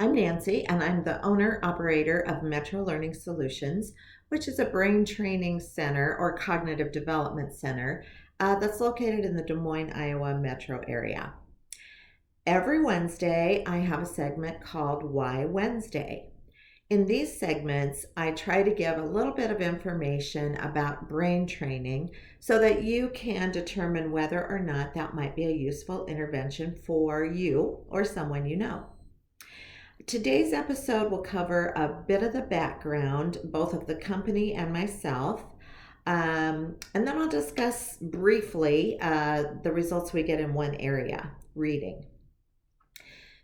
I'm Nancy, and I'm the owner operator of Metro Learning Solutions, which is a brain training center or cognitive development center that's located in the Des Moines, Iowa metro area. Every Wednesday, I have a segment called Why Wednesday. In these segments, I try to give a little bit of information about brain training so that you can determine whether or not that might be a useful intervention for you or someone you know. Today's episode will cover a bit of the background, both of the company and myself. And then I'll discuss briefly the results we get in one area, reading.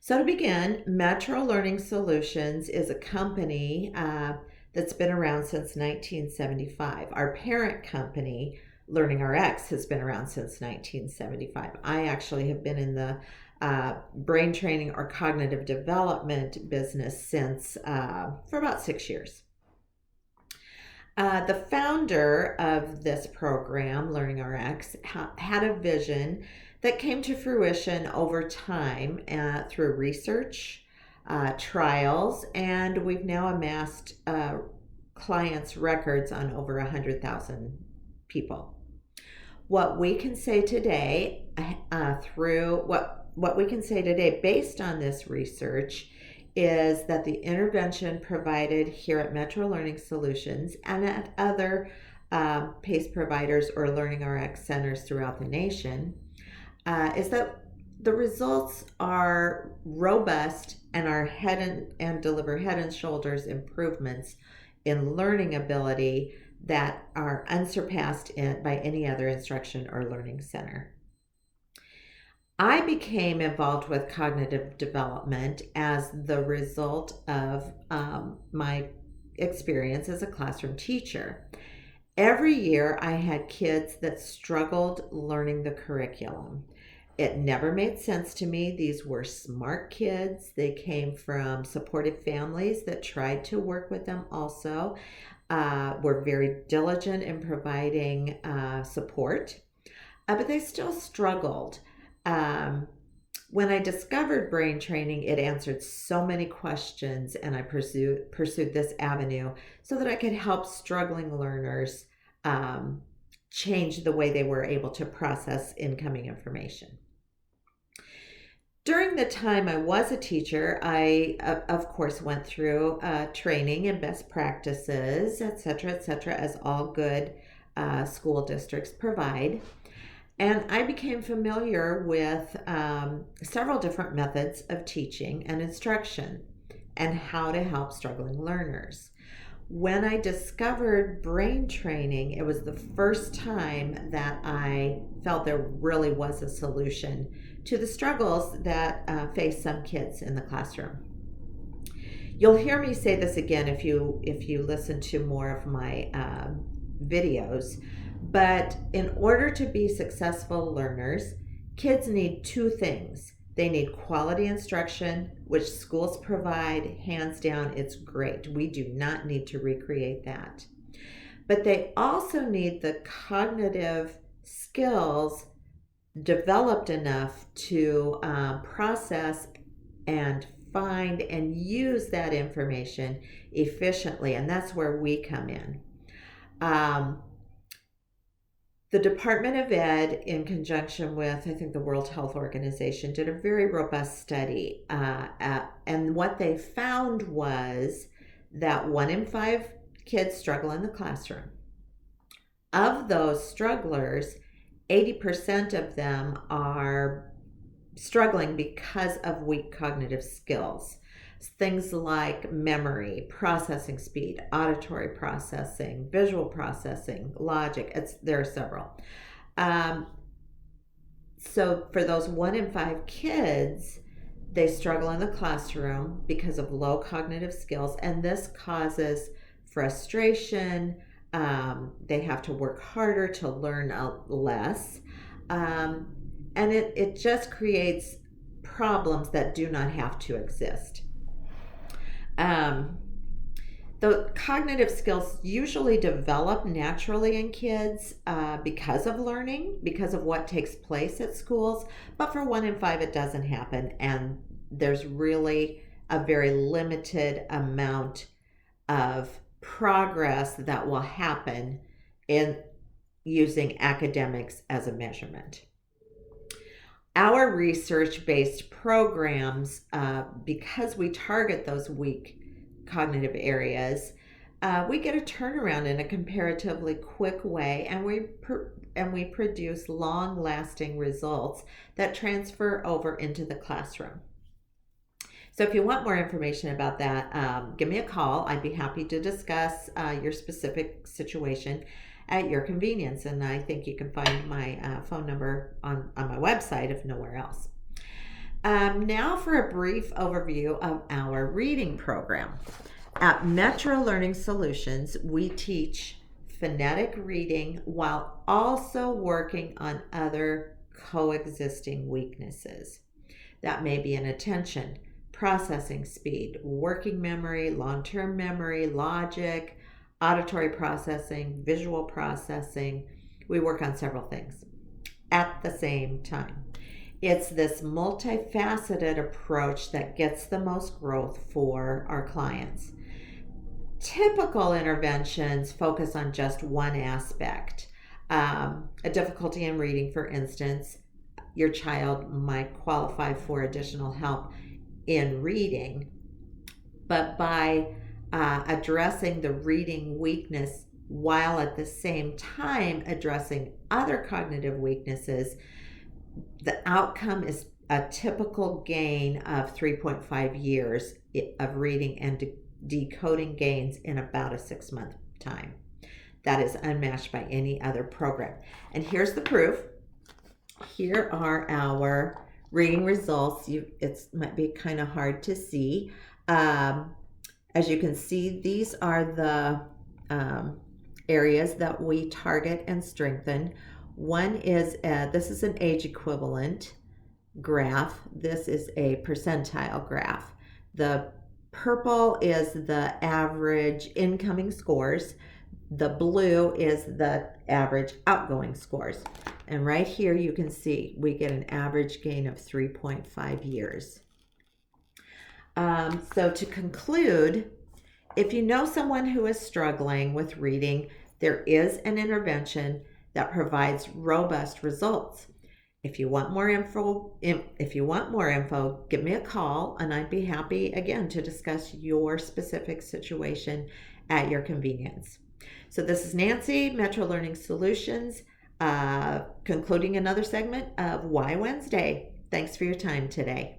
So to begin, Metro Learning Solutions is a company that's been around since 1975. Our parent company, LearningRx, has been around since 1975. I actually have been in the brain training or cognitive development business since for about 6 years. The founder of this program, LearningRx, had a vision that came to fruition over time through research, trials, and we've now amassed clients' records on over 100,000 people. What we can say today what we can say today based on this research is that the intervention provided here at Metro Learning Solutions and at other PACE providers or LearningRx centers throughout the nation is that the results are robust and are and deliver head and shoulders improvements in learning ability that are unsurpassed by any other instruction or learning center. I became involved with cognitive development as the result of my experience as a classroom teacher. Every year I had kids that struggled learning the curriculum. It never made sense to me. These were smart kids. They came from supportive families that tried to work with them also, were very diligent in providing support, but they still struggled. When I discovered brain training, it answered so many questions, and I pursued this avenue so that I could help struggling learners change the way they were able to process incoming information. During the time I was a teacher, I, of course, went through training and best practices, et cetera, as all good school districts provide. And I became familiar with several different methods of teaching and instruction and how to help struggling learners. When I discovered brain training, it was the first time that I felt there really was a solution to the struggles that face some kids in the classroom. You'll hear me say this again if you listen to more of my videos, but in order to be successful learners, kids need two things. They need quality instruction, which schools provide. Hands down, it's great. We do not need to recreate that. But they also need the cognitive skills developed enough to process and find and use that information efficiently. And that's where we come in. The Department of Ed, in conjunction with, I think, the World Health Organization, did a very robust study. And what they found was that 1 in 5 kids struggle in the classroom. Of those strugglers, 80% of them are struggling because of weak cognitive skills. Things like memory, processing speed, auditory processing, visual processing, logic. There are several. So for those 1 in 5 kids, they struggle in the classroom because of low cognitive skills, and this causes frustration. They have to work harder to learn less, and it just creates problems that do not have to exist. The cognitive skills usually develop naturally in kids because of learning, because of what takes place at schools. But for 1 in 5, it doesn't happen. And there's really a very limited amount of progress that will happen in using academics as a measurement. Our research-based programs, because we target those weak cognitive areas, we get a turnaround in a comparatively quick way, and we produce long-lasting results that transfer over into the classroom. So if you want more information about that, give me a call. I'd be happy to discuss your specific situation at your convenience. And I think you can find my phone number on my website, if nowhere else. Now for a brief overview of our reading program. At Metro Learning Solutions, we teach phonetic reading while also working on other coexisting weaknesses. That may be in attention, processing speed, working memory, long-term memory, logic, auditory processing, visual processing. We work on several things at the same time. It's this multifaceted approach that gets the most growth for our clients. Typical interventions focus on just one aspect. A difficulty in reading, for instance, your child might qualify for additional help in reading, but by addressing the reading weakness while at the same time addressing other cognitive weaknesses, the outcome is a typical gain of 3.5 years of reading and decoding gains in about a 6-month time. That is unmatched by any other program. And here's the proof. Here are our reading results. It might be kind of hard to see. As you can see, these are the areas that we target and strengthen. One is, this is an age equivalent graph. This is a percentile graph. The purple is the average incoming scores. The blue is the average outgoing scores. And right here you can see we get an average gain of 3.5 years. So to conclude, if you know someone who is struggling with reading, there is an intervention that provides robust results. If you want more info, give me a call, and I'd be happy again to discuss your specific situation at your convenience. So this is Nancy, Metro Learning Solutions, concluding another segment of Why Wednesday. Thanks for your time today.